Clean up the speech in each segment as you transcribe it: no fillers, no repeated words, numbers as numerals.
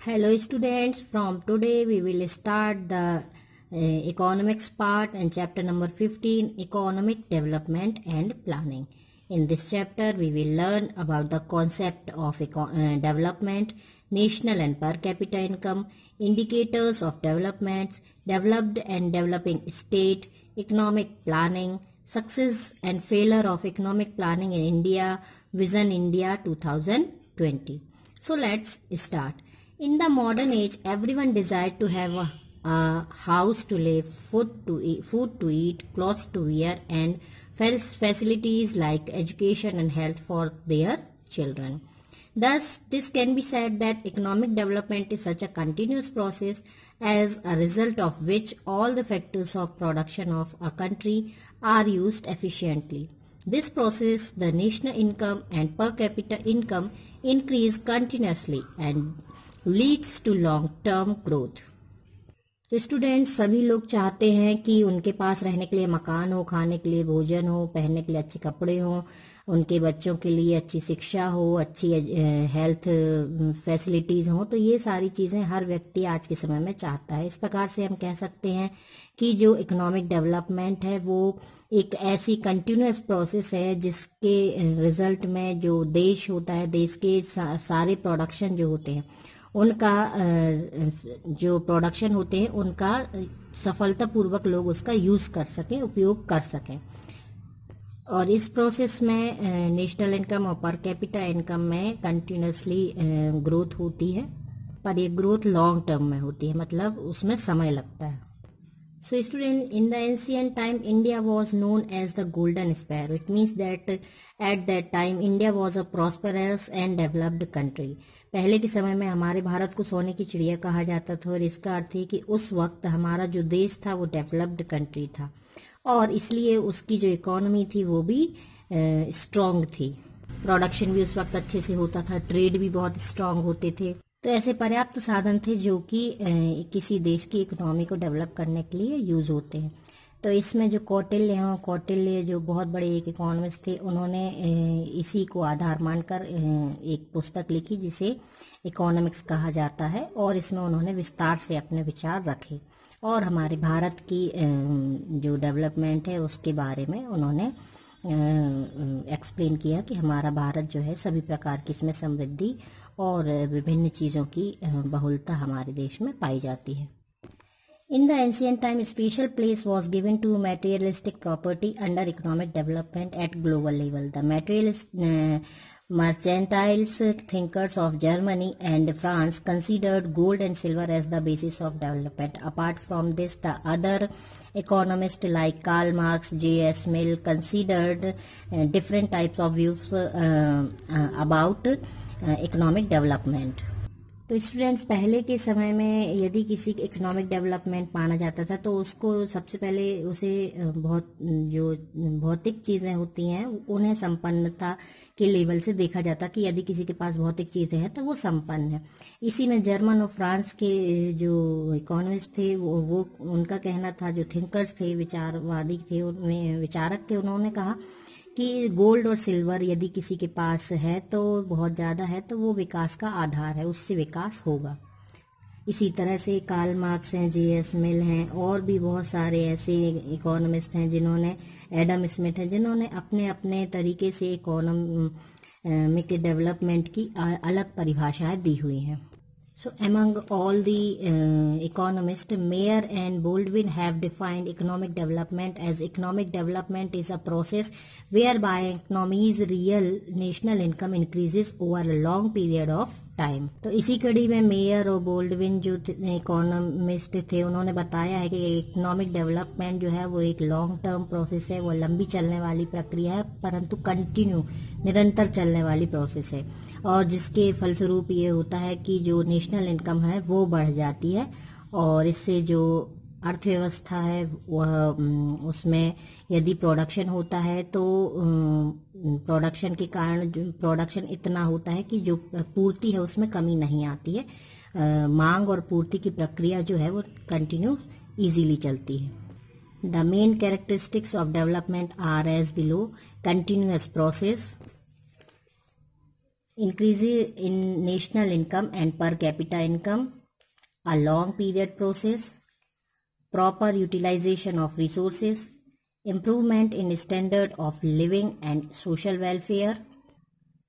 Hello students, from today we will start the economics part and chapter number 15, economic development and planning. In this chapter we will learn about the concept of development, national and per capita income, indicators of developments, developed and developing state, economic planning, success and failure of economic planning in India, Vision India 2020. So let's start. In the modern age, everyone desired to have a house to live, food to eat, clothes to wear, and facilities like education and health for their children. Thus, this can be said that economic development is such a continuous process as a result of which all the factors of production of a country are used efficiently. This process, the national income and per capita income increase continuously and leads to long term growth. तो students सभी लोग चाहते हैं कि उनके पास रहने के लिए मकान हो, खाने के लिए भोजन हो, पहनने के लिए अच्छे कपड़े हो, उनके बच्चों के लिए अच्छी शिक्षा हो, अच्छी हेल्थ फैसिलिटीज हो। तो ये सारी चीजें हर व्यक्ति आज के समय में चाहता है। इस प्रकार से हम कह सकते हैं कि जो इकोनॉमिक डेवलपमेंट है वो एक ऐसी कंटिन्यूअस प्रोसेस है जिसके रिजल्ट में जो देश होता है, देश के सारे प्रोडक्शन जो होते हैं उनका जो प्रोडक्शन होते हैं उनका सफलतापूर्वक लोग उसका यूज कर सकें, उपयोग कर सकें। और इस प्रोसेस में नेशनल इनकम और पर कैपिटा इनकम में कंटिन्यूसली ग्रोथ होती है, पर ये ग्रोथ लॉन्ग टर्म में होती है, मतलब उसमें समय लगता है। So student, in the ancient time, India was known as the golden sparrow. It means that at that time, India was a prosperous and developed country. पहले के समय में हमारे भारत को सोने की चिड़िया कहा जाता था और इसका अर्थ है कि उस वक्त हमारा जो देश था वो डेवलप्ड कंट्री था और इसलिए उसकी जो इकोनॉमी थी वो भी स्ट्रांग थी। प्रोडक्शन भी उस वक्त अच्छे से होता था, ट्रेड भी बहुत स्ट्रांग होते थे। तो ऐसे पर्याप्त साधन थे जो कि किसी देश की इकोनॉमी को डेवलप करने के लिए यूज होते हैं। तो इसमें जो कौटिल्य जो बहुत बड़े एक इकोनॉमिस्ट थे, उन्होंने इसी को आधार मानकर एक पुस्तक लिखी जिसे इकोनॉमिक्स कहा जाता है और इसमें उन्होंने विस्तार से अपने विचार रखे और हमारे भारत की जो डेवलपमेंट है उसके बारे में उन्होंने एक्सप्लेन किया कि हमारा भारत जो है सभी प्रकार की इसमें समृद्धि और विभिन्न चीज़ों की बहुलता हमारे देश में पाई जाती है। In the ancient time, special place was given to materialistic property under economic development at global level. The materialist mercantiles thinkers of Germany and France considered gold and silver as the basis of development. Apart from this, the other economists like Karl Marx, J.S. Mill considered different types of views about economic development. तो students पहले के समय में यदि किसी economic development माना जाता था तो उसको सबसे पहले उसे बहुत जो भौतिक चीज़ें होती हैं उन्हें संपन्नता के लेवल से देखा जाता कि यदि किसी के पास भौतिक चीज़ें हैं तो वो संपन्न है। इसी में जर्मन और फ्रांस के जो इकोनॉमिस्ट थे वो उनका कहना था, जो थिंकर्स थे, विचारवादी थे, विचारक थे, उन्होंने कहा कि गोल्ड और सिल्वर यदि किसी के पास है तो बहुत ज़्यादा है तो वो विकास का आधार है, उससे विकास होगा। इसी तरह से कार्ल मार्क्स हैं, J.S. मिल हैं और भी बहुत सारे ऐसे इकोनॉमिस्ट हैं जिन्होंने, एडम स्मिथ हैं, जिन्होंने अपने अपने तरीके से इकोनॉमिक डेवलपमेंट की अलग परिभाषाएं दी हुई हैं। So among all the economists, Mayer and Baldwin have defined economic development as economic development is a process whereby economy's real national income increases over a long period of time. तो इसी कड़ी में mayor और बोल्डविन जो economist थे उन्होंने बताया है कि इकोनॉमिक डेवलपमेंट जो है वो एक लॉन्ग टर्म प्रोसेस है, वो लंबी चलने वाली प्रक्रिया है परंतु कंटिन्यू निरंतर चलने वाली प्रोसेस है और जिसके फलस्वरूप ये होता है कि जो नेशनल इनकम है वो बढ़ जाती है और इससे जो अर्थव्यवस्था है वह उसमें यदि प्रोडक्शन होता है तो प्रोडक्शन के कारण जो प्रोडक्शन इतना होता है कि जो पूर्ति है उसमें कमी नहीं आती है। मांग और पूर्ति की प्रक्रिया जो है वो कंटिन्यू इजीली चलती है। The main characteristics of development are as below: continuous process, increase in national income and per capita income, a long period process, proper utilization of resources, improvement in standard of living and social welfare.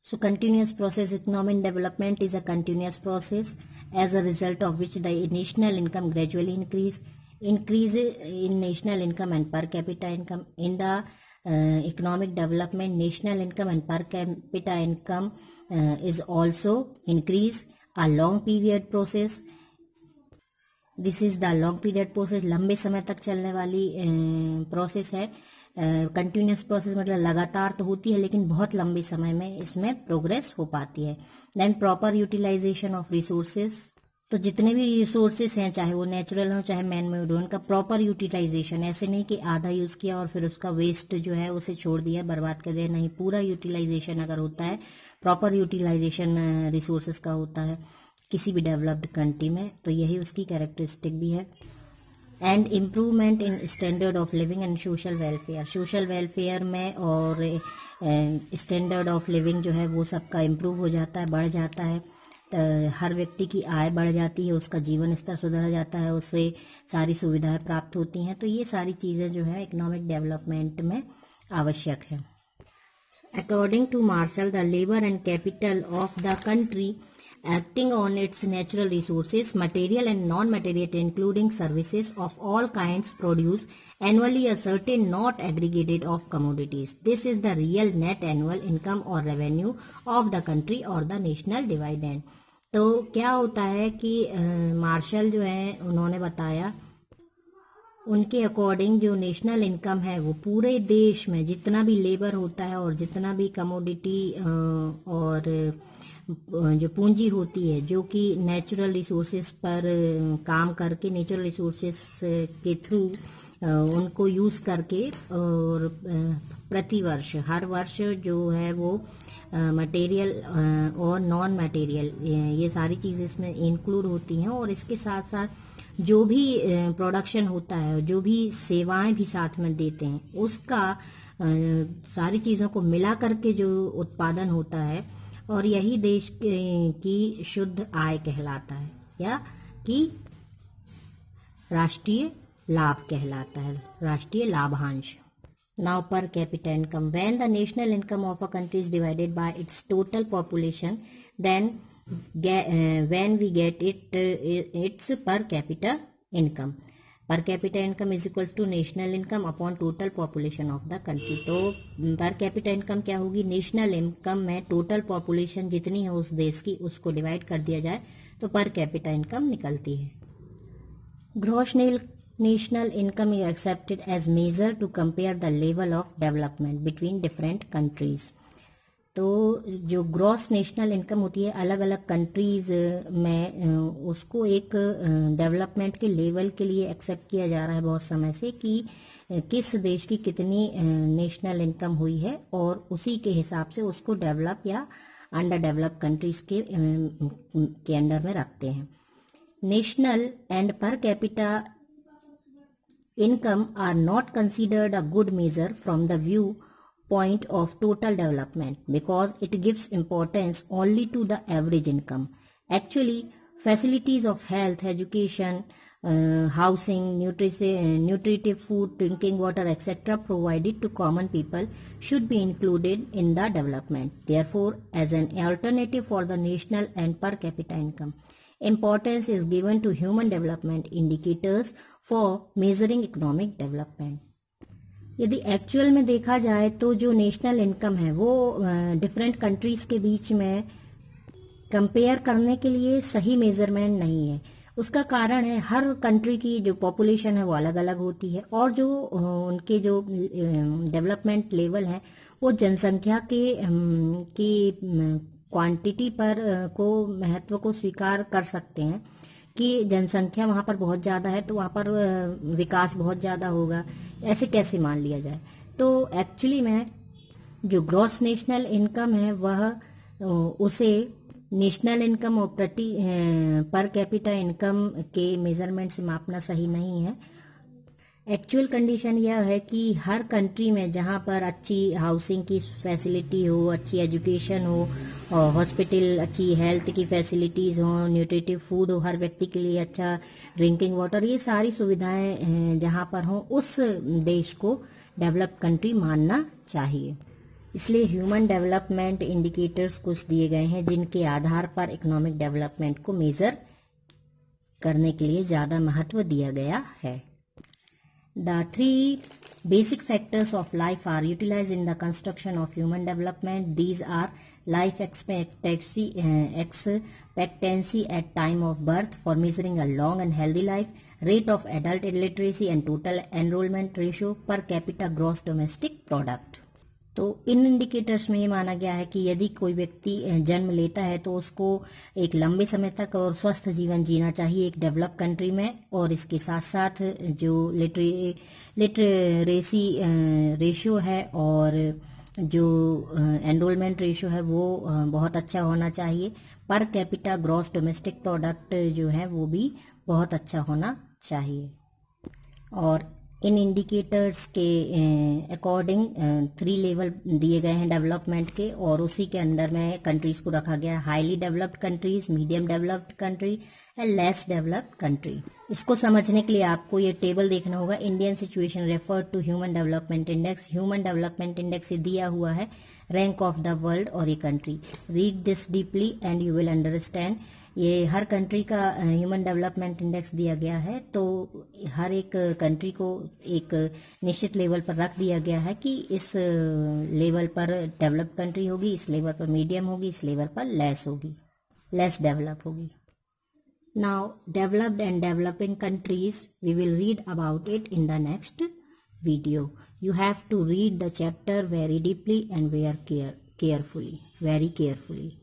So continuous process economic development is a continuous process as a result of which the national income gradually increase in national income and per capita income. In the economic development, national income and per capita income is also increase, a long period process. This is the long period process, लंबे समय तक चलने वाली process है. Continuous process मतलब लगातार तो होती है लेकिन बहुत लंबे समय में इसमें प्रोग्रेस हो पाती है. Then proper utilisation of resources, तो जितने भी रिसोर्सेस हैं चाहे वो नेचुरल हो चाहे मैन मेड हो, उनका प्रॉपर यूटिलाइजेशन, ऐसे नहीं कि आधा यूज किया और फिर उसका वेस्ट जो है उसे छोड़ दिया, बर्बाद कर दिया, नहीं, पूरा यूटिलाइजेशन अगर होता है, प्रॉपर यूटिलाइजेशन रिसोर्सेज का होता है किसी भी डेवलप्ड कंट्री में, तो यही उसकी कैरेक्टरिस्टिक भी है. And improvement in standard of living and social welfare, social welfare में और स्टैंडर्ड ऑफ लिविंग जो है वो सबका इम्प्रूव हो जाता है, बढ़ जाता है. हर व्यक्ति की आय बढ़ जाती है, उसका जीवन स्तर सुधर जाता है, उससे सारी सुविधाएं प्राप्त होती हैं. तो ये सारी चीज़ें जो है इकोनॉमिक डेवलपमेंट में आवश्यक है. According to Marshall, the labour and capital of the country acting on its natural resources, material and non-material including services of all kinds, produce annually a certain not aggregated of commodities. This is the real net annual income or revenue of the country or the national dividend. तो क्या होता है कि martial जो है उन्होंने बताया उनके अकॉर्डिंग जो नेशनल इनकम है वो पूरे देश में जितना भी लेबर होता है और जितना भी कमोडिटी और जो पूंजी होती है जो कि नेचुरल रिसोर्सेस पर काम करके, नेचुरल रिसोर्सेस के थ्रू उनको यूज़ करके, और प्रति वर्ष हर वर्ष जो है वो मटेरियल और नॉन मटेरियल ये सारी चीज़ें इसमें इंक्लूड होती हैं. और इसके साथ साथ जो भी प्रोडक्शन होता है, जो भी सेवाएं भी साथ में देते हैं, उसका सारी चीज़ों को मिला करके जो उत्पादन होता है, और यही देश की शुद्ध आय कहलाता है या कि राष्ट्रीय लाभ कहलाता है, राष्ट्रीय लाभांश. Now per capita income, when the national income of a country is divided by its total population, then when we get its per capita income. Per capita income is equals to national income upon total population of the country. तो per capita income क्या होगी, national income में total population जितनी है उस देश की उसको डिवाइड कर दिया जाए तो पर कैपिटा इनकम निकलती है. Gross national income is accepted as measure to compare the level of development between different countries. तो जो ग्रॉस नेशनल इनकम होती है अलग अलग कंट्रीज में, उसको एक डेवलपमेंट के लेवल के लिए एक्सेप्ट किया जा रहा है बहुत समय से कि किस देश की कितनी नेशनल इनकम हुई है, और उसी के हिसाब से उसको डेवलप या अंडर डेवलप कंट्रीज के अंडर में रखते हैं. National and per capita income are not considered a good measure from the viewpoint of total development because it gives importance only to the average income. Actually, facilities of health, education, housing, nutritive food, drinking water, etc. provided to common people should be included in the development. Therefore, as an alternative for the national and per capita income, importance is given to human development indicators for measuring economic development. यदि actual में देखा जाए तो जो national income है वो different countries के बीच में कंपेयर करने के लिए सही मेजरमेंट नहीं है. उसका कारण है हर कंट्री की जो पॉपुलेशन है वो अलग अलग होती है, और जो उनके जो डेवलपमेंट लेवल है वो जनसंख्या की क्वांटिटी पर को महत्व को स्वीकार कर सकते हैं कि जनसंख्या वहाँ पर बहुत ज़्यादा है तो वहाँ पर विकास बहुत ज़्यादा होगा, ऐसे कैसे मान लिया जाए. तो एक्चुअली में जो ग्रॉस नेशनल इनकम है वह उसे नेशनल इनकम और पर कैपिटा इनकम के मेजरमेंट से मापना सही नहीं है. एक्चुअल कंडीशन यह है कि हर कंट्री में जहाँ पर अच्छी हाउसिंग की फैसिलिटी हो, अच्छी एजुकेशन हो, और हॉस्पिटल, अच्छी हेल्थ की फैसिलिटीज़ हो, न्यूट्रिटिव फूड हो, हर व्यक्ति के लिए अच्छा ड्रिंकिंग वाटर, ये सारी सुविधाएं जहाँ पर हों, उस देश को डेवलप्ड कंट्री मानना चाहिए। इसलिए ह्यूमन डेवलपमेंट इंडिकेटर्स कुछ दिए गए हैं जिनके आधार पर इकोनॉमिक डेवलपमेंट को मेज़र करने के लिए ज़्यादा महत्व दिया गया है। The three basic factors of life are utilized in the construction of human development. These are life expectancy at time of birth for measuring a long and healthy life, rate of adult illiteracy and total enrollment ratio, per capita gross domestic product. तो इन indicators में ये माना गया है कि यदि कोई व्यक्ति जन्म लेता है तो उसको एक लंबे समय तक और स्वस्थ जीवन जीना चाहिए एक डेवलप कंट्री में, और इसके साथ साथ जो लिटरेसी रेशियो है और जो एनरोलमेंट रेशियो है वो बहुत अच्छा होना चाहिए। Per capita gross domestic product जो है वो भी बहुत अच्छा होना चाहिए। और इन इंडिकेटर्स के अकॉर्डिंग 3 लेवल दिए गए हैं डेवलपमेंट के, और उसी के अंडर में कंट्रीज को रखा गया है highly developed countries, medium developed country and less developed country. इसको समझने के लिए आपको ये टेबल देखना होगा। Indian situation refer to human development index. Human development index से दिया हुआ है रैंक ऑफ द वर्ल्ड और a country. Read this deeply and you will understand. ये हर कंट्री का ह्यूमन डेवलपमेंट इंडेक्स दिया गया है, तो हर एक कंट्री को एक निश्चित लेवल पर रख दिया गया है कि इस लेवल पर डेवलप्ड कंट्री होगी, इस लेवल पर मीडियम होगी, इस लेवल पर लेस डेवलप होगी। Now developed and developing countries, we will read about it in the next video. You have to read the chapter very deeply and very carefully.